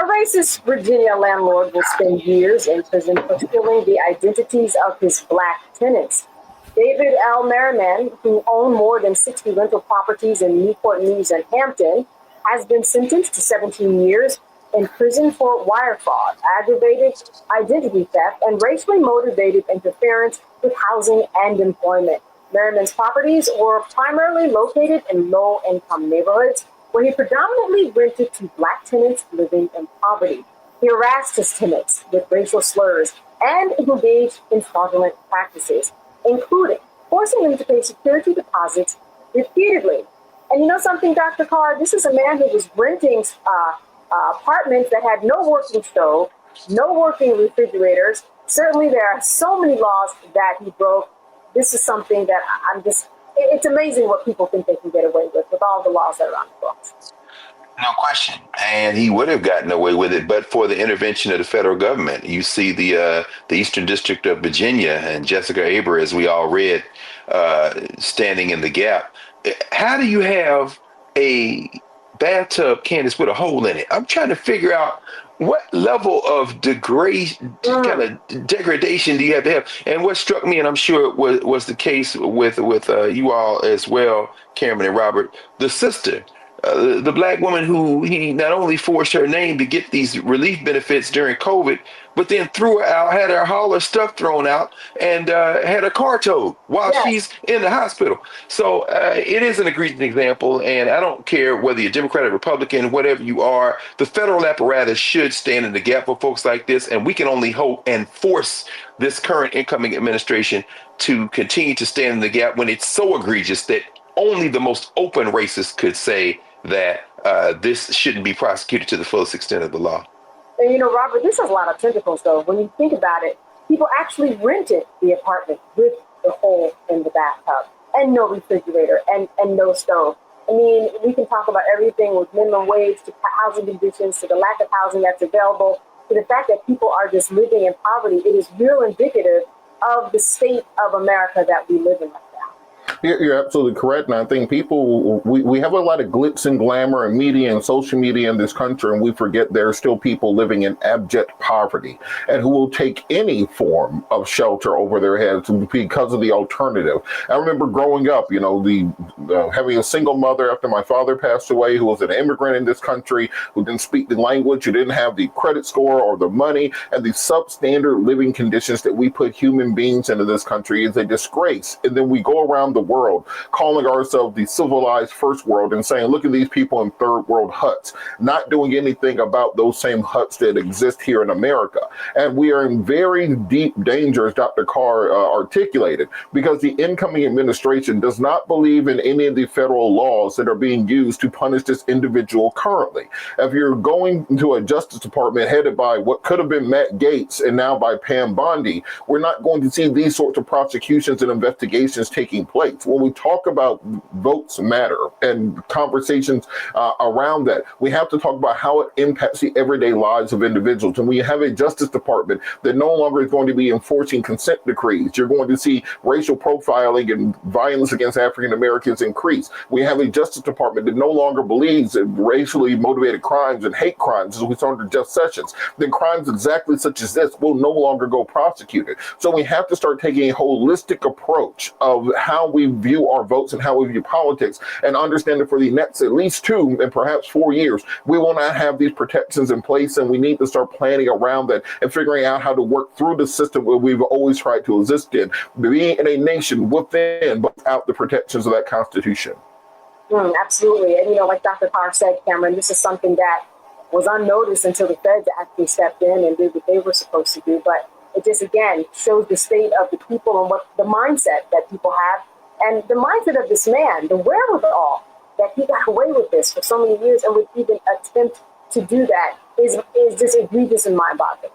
A racist Virginia landlord will spend years in prison for stealing the identities of his black tenants. David L. Merryman, who owned more than 60 rental properties in Newport News and Hampton, has been sentenced to 17 years in prison for wire fraud, aggravated identity theft, and racially motivated interference with housing and employment. Merryman's properties were primarily located in low-income neighborhoods where he predominantly rented to black tenants living in poverty. He harassed his tenants with racial slurs and engaged in fraudulent practices, including forcing them to pay security deposits repeatedly. And you know something, Dr. Carr? This is a man who was renting apartments that had no working stove, no working refrigerators. Certainly there are so many laws that he broke. This is something that it's amazing what people think they can get away with all the laws that are on the books. No question. And he would have gotten away with it, but for the intervention of the federal government. You see the Eastern District of Virginia and Jessica Aber, as we all read, standing in the gap. How do you have a bathtub, Candace, with a hole in it? I'm trying to figure out what level of degradation do you have to have? And what struck me, and I'm sure it was the case with you all as well, Cameron and Robert, the sister, the black woman who he not only forced her name to get these relief benefits during COVID, but then threw her out, had all her stuff thrown out, and had her car towed while she's in the hospital. So it is an egregious example, and I don't care whether you're Democrat or Republican, whatever you are, the federal apparatus should stand in the gap for folks like this, and we can only hope and force this current incoming administration to continue to stand in the gap when it's so egregious that only the most open racist could say that this shouldn't be prosecuted to the fullest extent of the law. And you know, Robert, this has a lot of tentacles, though. When you think about it, people actually rented the apartment with the hole in the bathtub and no refrigerator and no stove. I mean, we can talk about everything with minimum wage to housing conditions to the lack of housing that's available to the fact that people are just living in poverty. It is real indicative of the state of America that we live in right now. You're absolutely correct. And I think we have a lot of glitz and glamour and media and social media in this country, and we forget there are still people living in abject poverty and who will take any form of shelter over their heads because of the alternative. I remember growing up, you know, having a single mother after my father passed away, who was an immigrant in this country, who didn't speak the language, who didn't have the credit score or the money, and the substandard living conditions that we put human beings into this country is a disgrace. And then we go around the world calling ourselves the civilized first world and saying, look at these people in third world huts, not doing anything about those same huts that exist here in America. And we are in very deep danger, as Dr. Carr articulated, because the incoming administration does not believe in any of the federal laws that are being used to punish this individual currently. If you're going to a Justice Department headed by what could have been Matt Gaetz and now by Pam Bondi, we're not going to see these sorts of prosecutions and investigations taking place. When we talk about votes matter and conversations around that, we have to talk about how it impacts the everyday lives of individuals. And we have a Justice Department that no longer is going to be enforcing consent decrees. You're going to see racial profiling and violence against African Americans increase. We have a Justice Department that no longer believes in racially motivated crimes and hate crimes, as we saw under Jeff Sessions. Then crimes exactly such as this will no longer go prosecuted. So we have to start taking a holistic approach of how we view our votes and how we view politics, and understand that for the next at least 2 and perhaps 4 years, we will not have these protections in place, and we need to start planning around that and figuring out how to work through the system where we've always tried to exist in, being in a nation within but without the protections of that Constitution. Absolutely. And, you know, like Dr. Carr said, Cameron, this is something that was unnoticed until the feds actually stepped in and did what they were supposed to do. But it just, again, shows the state of the people and what the mindset that people have. And the mindset of this man, the wherewithal that he got away with this for so many years and would even attempt to do that is just egregious and mind-boggling.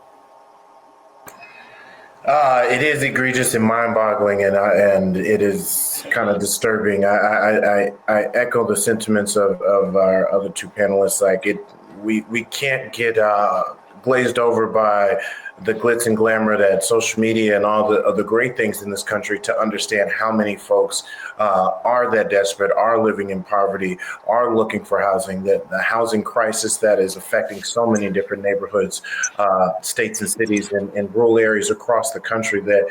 It is egregious and mind-boggling, and it is kind of disturbing. I echo the sentiments of our other two panelists. Like we can't get glazed over by the glitz and glamour that social media and all the great things in this country to understand how many folks are that desperate, are living in poverty, are looking for housing, that the housing crisis that is affecting so many different neighborhoods, states and cities and rural areas across the country, that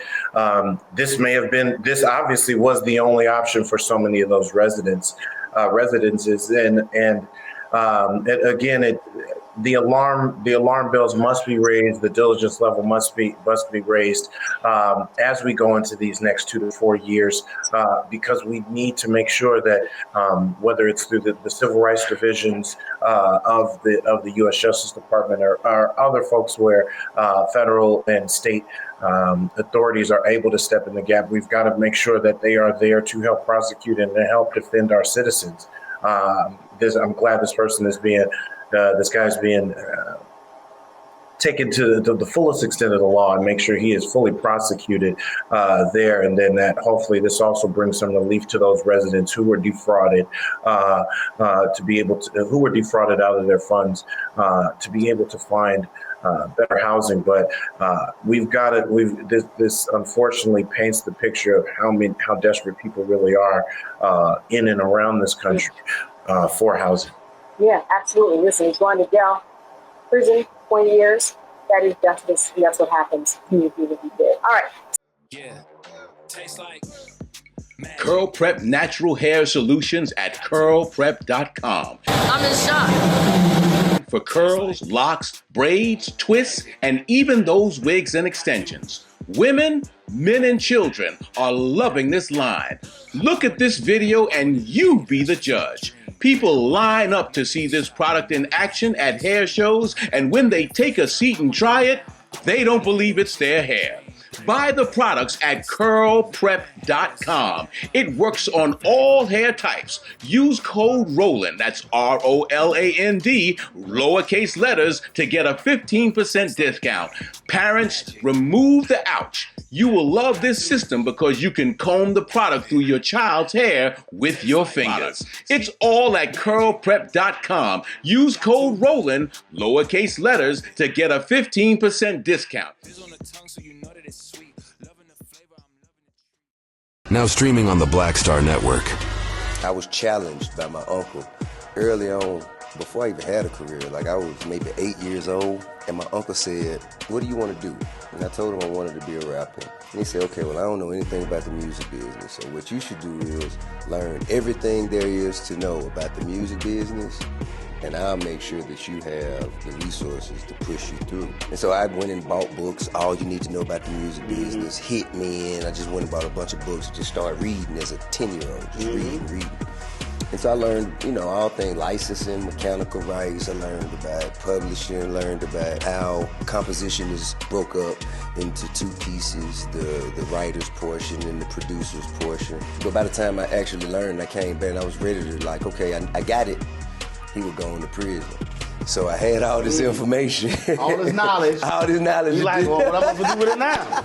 this obviously was the only option for so many of those residences. The alarm bells must be raised. The diligence level must be raised as we go into these next 2 to 4 years, because we need to make sure that whether it's through the civil rights divisions of the U.S. Justice Department or other folks where federal and state authorities are able to step in the gap, we've got to make sure that they are there to help prosecute and to help defend our citizens. I'm glad this person is being. This guy's being taken to the fullest extent of the law and make sure he is fully prosecuted there. And then that hopefully this also brings some relief to those residents who were defrauded who were defrauded out of their funds to be able to find better housing. But this unfortunately paints the picture of how desperate people really are in and around this country for housing. Yeah, absolutely. Listen, he's going to jail, prison, 20 years. That is justice, and that's what happens when you do what you did. All right. Yeah. Tastes like Curl Prep Natural Hair Solutions at curlprep.com. I'm in shock. For curls, locks, braids, twists, and even those wigs and extensions. Women, men, and children are loving this line. Look at this video and you be the judge. People line up to see this product in action at hair shows, and when they take a seat and try it, they don't believe it's their hair. Buy the products at curlprep.com. It works on all hair types. Use code ROLAND, that's ROLAND, lowercase letters, to get a 15% discount. Parents, remove the ouch. You will love this system because you can comb the product through your child's hair with your fingers. It's all at curlprep.com. Use code ROLAND, lowercase letters, to get a 15% discount. Now streaming on the Black Star Network. I was challenged by my uncle early on, before I even had a career. Like I was maybe 8 years old, and my uncle said, "What do you want to do?" And I told him I wanted to be a rapper. And he said, "Okay, well, I don't know anything about the music business, so what you should do is learn everything there is to know about the music business, and I'll make sure that you have the resources to push you through." And so I went and bought books, All You Need to Know About the Music Business, hit me, and I just went and bought a bunch of books and just started reading as a 10-year-old, just reading. And so I learned, all things licensing, mechanical rights. I learned about publishing, learned about how composition is broke up into two pieces, the writer's portion and the producer's portion. But by the time I actually learned, I came back and I was ready to okay, I got it. He would go into prison. So I had all this information. All this knowledge. All this knowledge. You like, well, what am I going to do with it now?